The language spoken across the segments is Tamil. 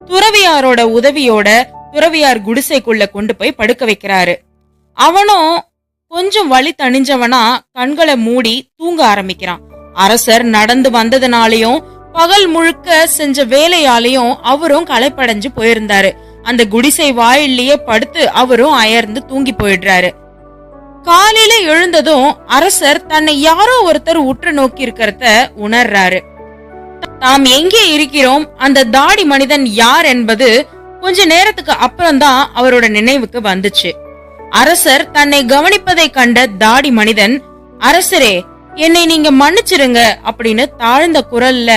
துறவியாரோட உதவியோட துறவியார் குடிசைக்குள்ள கொண்டு போய் படுக்க வைக்கிறாரு. அவனும் கொஞ்சம் வலி தணிஞ்சவனா கண்களை மூடி தூங்க ஆரம்பிக்கிறான். அரசர் நடந்து வந்ததுனாலயும் பகல் முழுக்க செஞ்ச வேலையாலையும் அவரும் களைப்படைஞ்சு போயிருந்தாரு. அந்த குடிசை வாயிலேயே படுத்து அவரும் அயர்ந்து தூங்கி போயிடுறாரு. காலையில எழுந்ததும் அரசர் தன்னை யாரோ ஒருத்தர் உற்று நோக்கி இருக்கிறத உணர்றாரு. தாம் எங்கே இருக்கிறோம், அந்த தாடி மனிதன் யார் என்பது கொஞ்ச நேரத்துக்கு அப்புறம்தான் அவரோட நினைவுக்கு வந்துச்சு. அரசர் தன்னை கவனிப்பதை கண்ட தாடி மனிதன், அரசரே என்னை நீங்க மன்னிச்சிருங்க அப்படின்னு தாழ்ந்த குரல்ல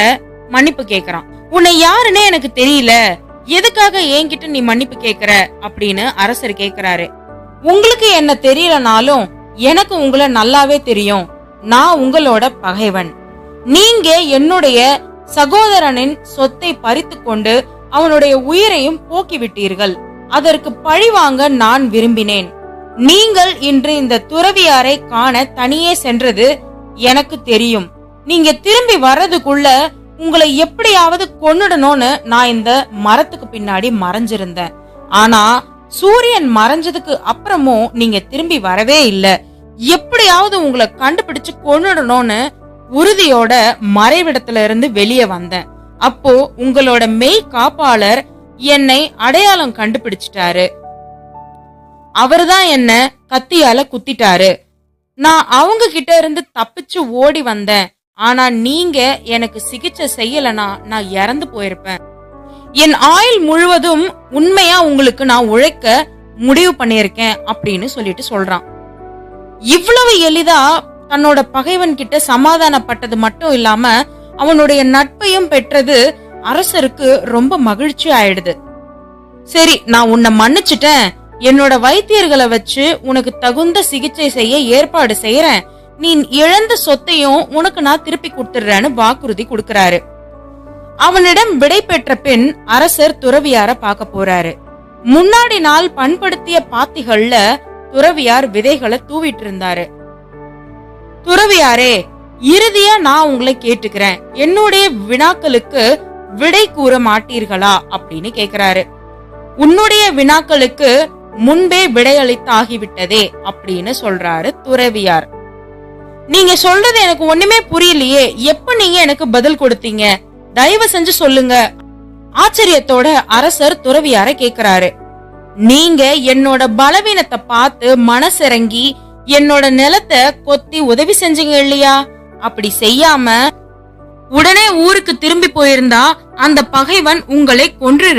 மன்னிப்பு கேக்குறான். உன்னை யாருன்னே எனக்கு தெரியல, எதுக்காக என்கிட்ட நீ மன்னிப்பு கேக்குற அப்படின்னு அரசர் கேக்குறாரு. உங்களுக்கு என்ன தெரியலனாலும் எனக்கு உங்களை நல்லாவே தெரியும். நான் உங்களோட பகைவன். நீங்க என்னுடைய சகோதரனின் சொத்தை பறித்து கொண்டு அவனுடைய உயிரையும் போக்கிவிட்டீர்கள். அதற்கு பழிவாங்க நான் விரும்பினேன். நீங்கள் இன்று இந்த துறவியாரை காண தனியே சென்றது எனக்கு தெரியும். நீங்க திரும்பி வர்றதுக்குள்ள உங்களை எப்படியாவது கொன்னுடணும்னு நான் இந்த மரத்துக்கு பின்னாடி மறைஞ்சிருந்தேன். ஆனா சூரியன் மறைஞ்சதுக்கு அப்புறமும் நீங்க திரும்பி வரவே இல்ல. எப்படியாவது உங்களை கண்டுபிடிச்சு கொன்னுடணும்னு உறுதியோட மறைவிடத்துல இருந்து வெளியே வந்தேன். அப்போ உங்களோட மெய் காப்பாளர் என்னை அடையாளம் கண்டுபிடிச்சிட்டாரு. அவர்தான் என்ன கத்தியால குத்திட்டாரு. நான் அவங்க கிட்ட இருந்து தப்பிச்சு ஓடி வந்தேன். ஆனா நீங்க எனக்கு சிகிச்சை செய்யலனா நான் இறந்து போயிருப்பேன். என் ஆயுள் முழுவதும் உண்மையா உங்களுக்கு நான் உழைக்க முடிவு பண்ணியிருக்கேன் அப்படின்னு சொல்லிட்டு சொல்றான். இவ்வளவு எளிதா தன்னோட பகைவன் கிட்ட சமாதானப்பட்டது மட்டும் இல்லாம அவனுடைய நட்பையும் பெற்றது அரசருக்கு ரொம்ப மகிழ்ச்சி ஆயிடுது. சரி, நான் உன்னை மன்னிச்சிட்டேன். என்னோட வைத்தியர்களை வச்சு உனக்கு தகுந்த சிகிச்சை செய்ய ஏற்பாடு செய்யறேன். நீ இழந்த சொத்தையும் உனக்கு நான் திருப்பி கொடுத்துடுறேன்னு வாக்குறுதி கொடுக்கறாரு. அவனிடம் விடை பெற்ற பின் அரசர் துறவியார பார்க்க போறாரு. முன்னாடி நாள் பண்படுத்திய பாத்திகள்ல துறவியார் விதைகளை தூவிட்டு இருந்தாரு. துறவியாரே, இறுதியா நான் உங்களை கேட்டுக்கிறேன், என்னுடைய வினாக்களுக்கு விடை கூற மாட்டீர்களா அப்படின்னு கேக்குறாரு. உன்னுடைய வினாக்களுக்கு முன்பே விடையளித்தாகிவிட்டதே அப்படின்னு சொல்றாரு துறவியார். நீங்க சொல்றது எனக்கு ஒண்ணுமே புரியலையே, எப்ப நீங்க எனக்கு பதில் கொடுத்தீங்க, தயவு செஞ்சு சொல்லுங்க. ஆச்சரியத்தோட அரசர் துறவியார கேக்குறாரு. நீங்க என்னோட பலவீனத்தை பார்த்து மனசிறங்கி என்னோட நிலத்தை கொத்தி உதவி செஞ்சீங்க இல்லையா? அப்படி செய்யாம உடனே ஊருக்கு திரும்பி போயிருந்தா அந்த பகைவன் உங்களை கொன்று